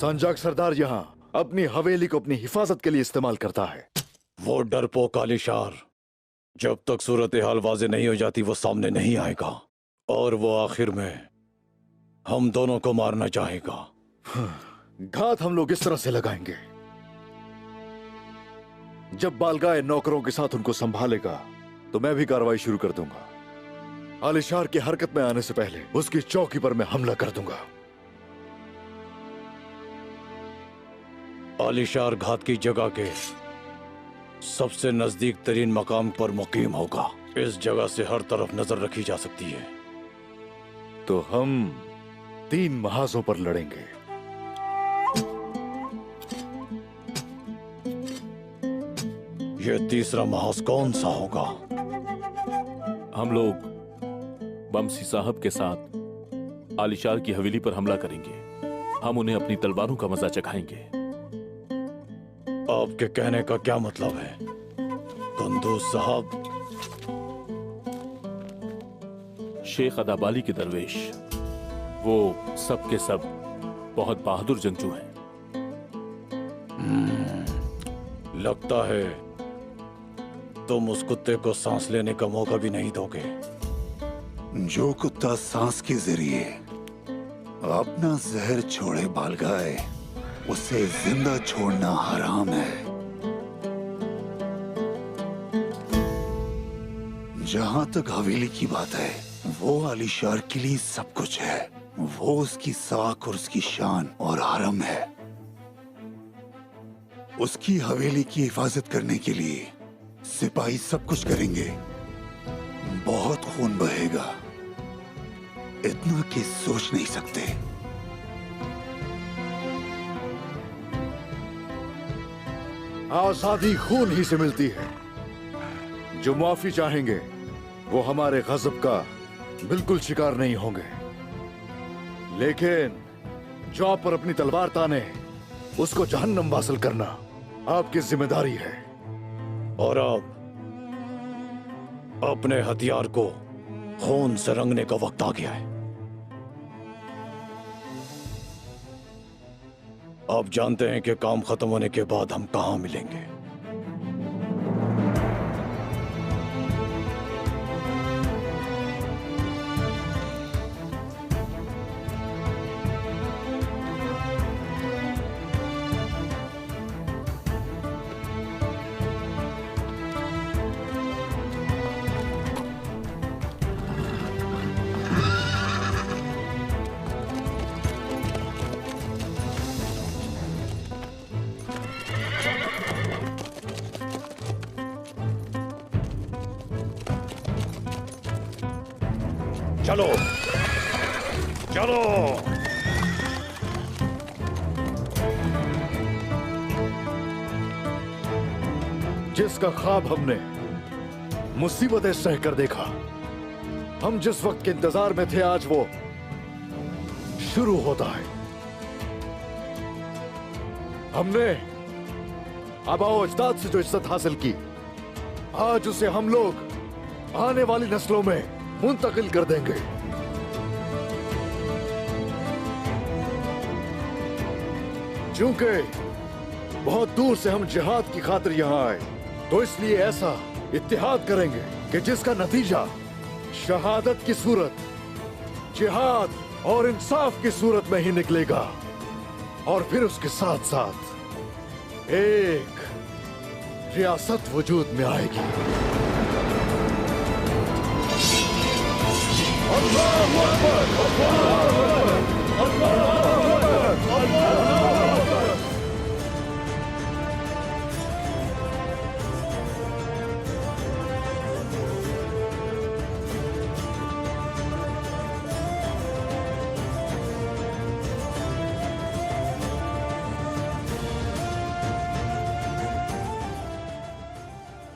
संजक सरदार यहाँ अपनी हवेली को अपनी हिफाजत के लिए इस्तेमाल करता है। वो डरपोक आलिशार जब तक सूरत हाल वाज़े नहीं हो जाती वो सामने नहीं आएगा, और वो आखिर में हम दोनों को मारना चाहेगा। घात हम लोग इस तरह से लगाएंगे, जब बालगाय नौकरों के साथ उनको संभालेगा तो मैं भी कार्रवाई शुरू कर दूंगा। आलिशार की हरकत में आने से पहले उसकी चौकी पर मैं हमला कर दूंगा। आलिशार घात की जगह के सबसे नजदीक तरीन मकाम पर मुकीम होगा। इस जगह से हर तरफ नजर रखी जा सकती है। तो हम 3 महाजों पर लड़ेंगे। यह तीसरा महाज कौन सा होगा? हम लोग बमसी साहब के साथ आलिशार की हवेली पर हमला करेंगे। हम उन्हें अपनी तलवारों का मजा चखाएंगे। आपके कहने का क्या मतलब है कुंदूज साहब? शेख अदाबाली के दरवेश, वो सब के सब बहुत बहादुर जंगजू हैं। लगता है तुम उस कुत्ते को सांस लेने का मौका भी नहीं दोगे। जो कुत्ता सांस के जरिए अपना जहर छोड़े बालगाए, उसे जिंदा छोड़ना हराम है। जहां तक हवेली की बात है, वो आलिशार के लिए सब कुछ है। वो उसकी साख और उसकी शान और हरम है। उसकी हवेली की हिफाजत करने के लिए सिपाही सब कुछ करेंगे। बहुत खून बहेगा, इतना कि सोच नहीं सकते। आजादी खून ही से मिलती है। जो माफी चाहेंगे वो हमारे गजब का बिल्कुल शिकार नहीं होंगे, लेकिन जो आप पर अपनी तलवार ताने उसको जहन्नम वासिल करना आपकी जिम्मेदारी है। और अब अपने हथियार को खून से रंगने का वक्त आ गया है। आप जानते हैं कि काम खत्म होने के बाद हम कहां मिलेंगे। चलो चलो। जिसका ख्वाब हमने मुसीबतें सहकर देखा, हम जिस वक्त के इंतजार में थे, आज वो शुरू होता है। हमने आबाओ अजदाद से जो इज्जत हासिल की, आज उसे हम लोग आने वाली नस्लों में मुंतकिल कर देंगे। क्योंकि बहुत दूर से हम जिहाद की खातिर यहां आए, तो इसलिए ऐसा इत्तेहाद करेंगे कि जिसका नतीजा शहादत की सूरत, जिहाद और इंसाफ की सूरत में ही निकलेगा। और फिर उसके साथ साथ एक रियासत वजूद में आएगी। अल्लाहू अकबर।